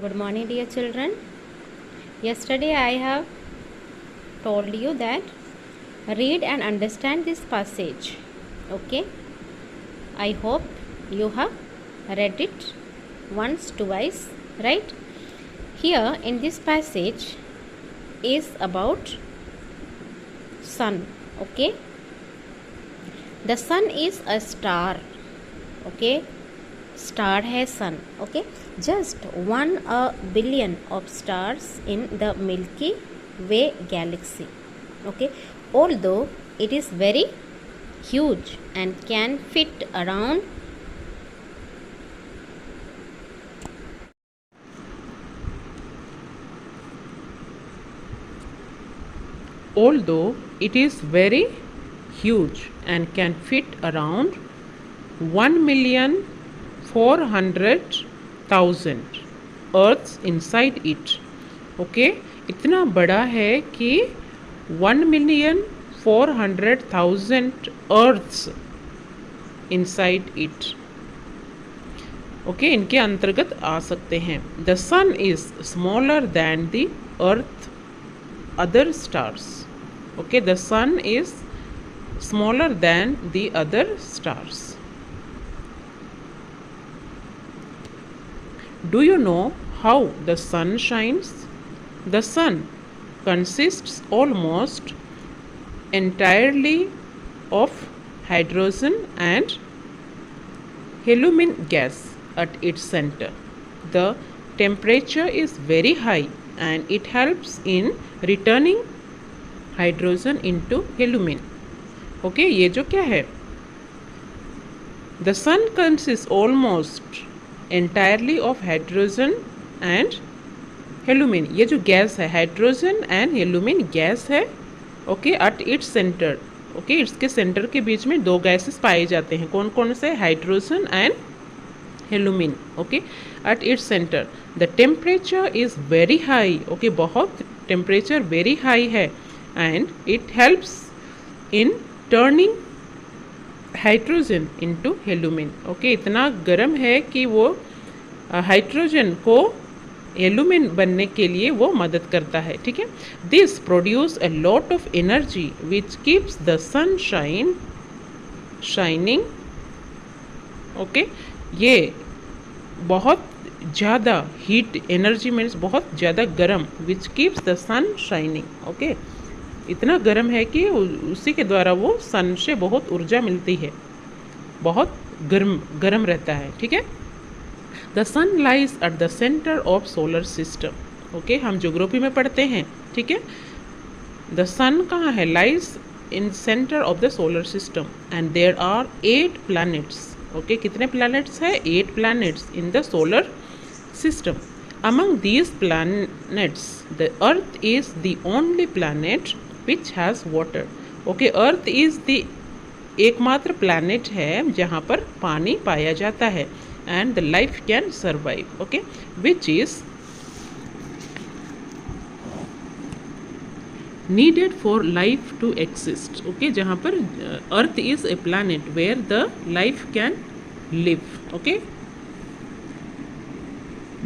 Good morning, dear children. Yesterday I have told you that read and understand this passage. Okay, I hope you have read it once, twice, right? Here in this passage is about sun. Okay, the sun is a star. Okay, star है sun. Okay, just 1 billion of stars in the Milky Way galaxy. Okay, although it is very huge and can fit around although it is very huge and can fit around 1,400,000 earths inside it. Okay इतना बड़ा है कि 1,400,000 earths inside it. Okay इनके अंतर्गत आ सकते हैं. The sun is smaller than the earth other stars. Okay, the sun is smaller than the other stars. Do you know how the sun shines? The sun consists almost entirely of hydrogen and helium gas at its center. The temperature is very high and it helps in returning hydrogen into helium. Okay ये जो क्या है, the sun consist almost entirely of hydrogen and helium. ये जो gas है hydrogen and helium gas है. Okay at its centre. Okay इसके centre के बीच में दो गैसेस पाए जाते हैं. कौन कौन से? Hydrogen and helium. Okay at its centre the temperature is very high. Okay बहुत टेम्परेचर वेरी हाई है and it helps in turning hydrogen into helium. Okay इतना गर्म है कि वो हाइड्रोजन को हेलुमिन बनने के लिए वो मदद करता है. ठीक है. This produce a lot of energy which keeps the sun shining. Okay ये बहुत ज़्यादा हीट एनर्जी मीन्स बहुत ज़्यादा गर्म which keeps the sun shining. Okay इतना गर्म है कि उसी के द्वारा वो सन से बहुत ऊर्जा मिलती है. बहुत गर्म रहता है. ठीक है. The sun lies at the centre of solar system. Okay हम ज्योग्राफी में पढ़ते हैं. ठीक है. द सन कहाँ है? Lies in centre of the solar system and there are 8 planets. Okay कितने प्लैनेट्स हैं? 8 planets in the solar system. Among these planets, the Earth is the only planet which has water. Okay, Earth is the एकमात्र planet है जहाँ पर पानी पाया जाता है and the life can survive. Okay, which is needed for life to exist. Okay, जहाँ पर Earth is a planet where the life can live. Okay,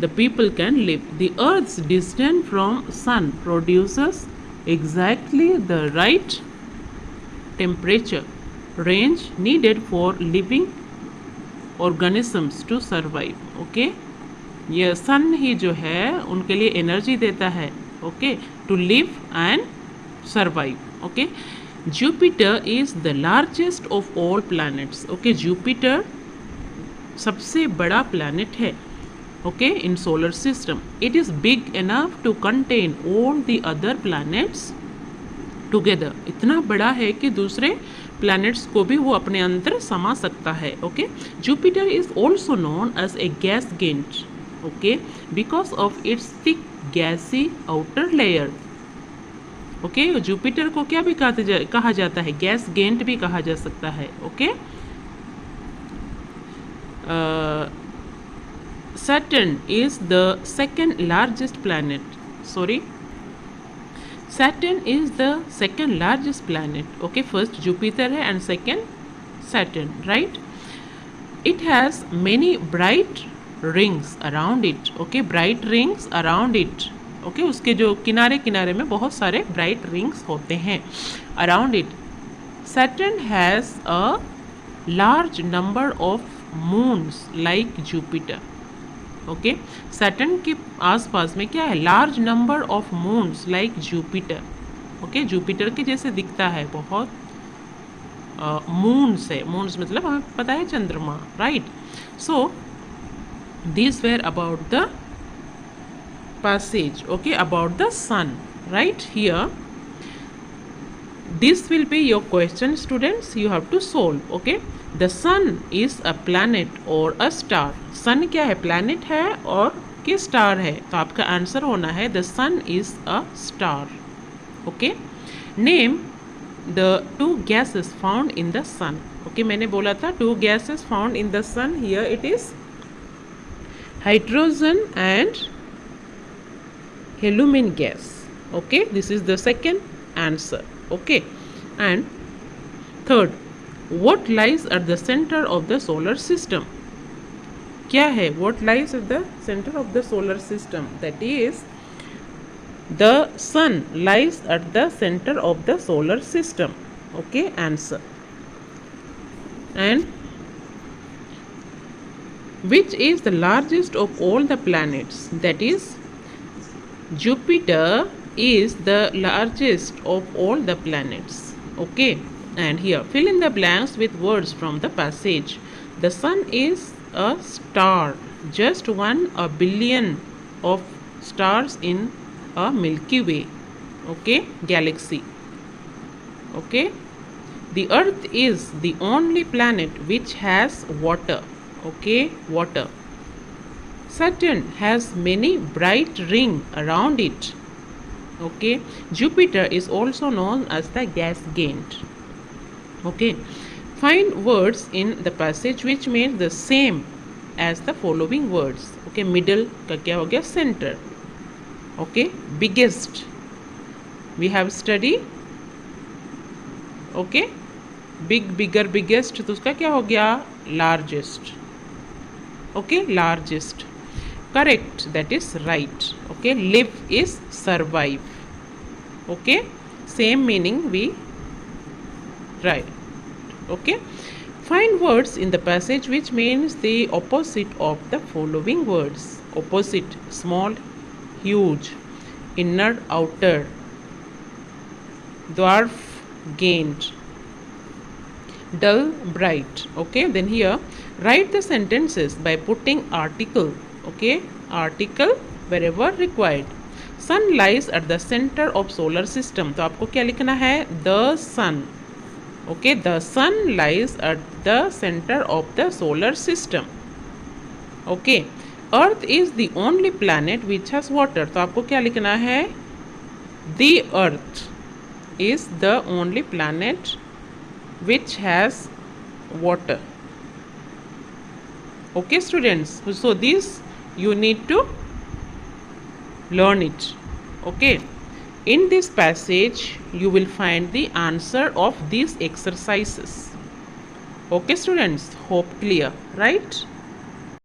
the people can live. The Earth's distance from Sun produces exactly the right temperature range needed for living organisms to survive. Okay, ये सन ही जो है उनके लिए energy देता है. Okay to live and survive. Okay Jupiter is the largest of all planets. Okay Jupiter सबसे बड़ा planet है. Okay in solar system. It is big enough to contain all the other planets together. इतना बड़ा है कि दूसरे planets को भी वो अपने अंदर समा सकता है. Okay Jupiter is also known as a gas giant. Okay because of its thick gassy outer layer. Okay Jupiter को क्या भी कहा जाता है? गैस गेंट भी कहा जा सकता है. Okay Saturn is the second largest planet. Saturn is the second largest planet. Okay, first Jupiter है and second Saturn, right? It has many bright rings around it. Okay, bright rings around it. Okay, उसके जो किनारे किनारे में बहुत सारे bright rings होते हैं around it. Saturn has a large number of moons like Jupiter. Okay, Saturn के आसपास में क्या है? Large number of moons like Jupiter. Okay, Jupiter के जैसे दिखता है, बहुत मून्स है. मून्स मतलब हमें पता है चंद्रमा, right. So this were about the passage. Okay, about the sun. Right here, this will be your question, students. You have to solve. Okay, the sun is a planet or a star. sun क्या है? planet है और कि star है. तो आपका answer होना है the sun is a star. Okay, name the two gases found in the sun. Okay, मैंने बोला था two gases found in the sun. Here it is hydrogen and helium gas. Okay, this is the second answer. Okay, and third, what lies at the center of the solar system? क्या है? what lies at the center of the solar system? That is, the sun lies at the center of the solar system. Okay, answer. And which is the largest of all the planets? That is, Jupiter is the largest of all the planets. Okay, and here fill in the blanks with words from the passage. The sun is a star, just 1 billion of stars in a Milky Way. Okay, galaxy. Okay, the earth is the only planet which has water. Okay, water. Saturn has many bright rings around it. Okay, Jupiter is also known as the gas giant. Okay, find words in the passage which mean the same as the following words. Okay, middle का क्या हो गया? center. Okay, biggest we have studied. Okay, big, bigger, biggest तो उसका क्या हो गया? largest. Okay, largest. Correct, that is right. Okay, live is survive. Okay, same meaning we write. Okay, find words in the passage which means the opposite of the following words. Opposite: small, huge, inner, outer, dwarf, gained, dull, bright. Okay, then here write the sentences by putting article. Okay, article wherever required. Sun lies at the center of solar system. तो आपको क्या लिखना है? The sun. Okay, the sun lies at the center of the solar system. Okay, Earth is the only planet which has water. तो आपको क्या लिखना है? The Earth is the only planet which has water. Okay, students. So this you need to learn it. Okay, in this passage you will find the answer of these exercises. Okay, students, hope clear, right?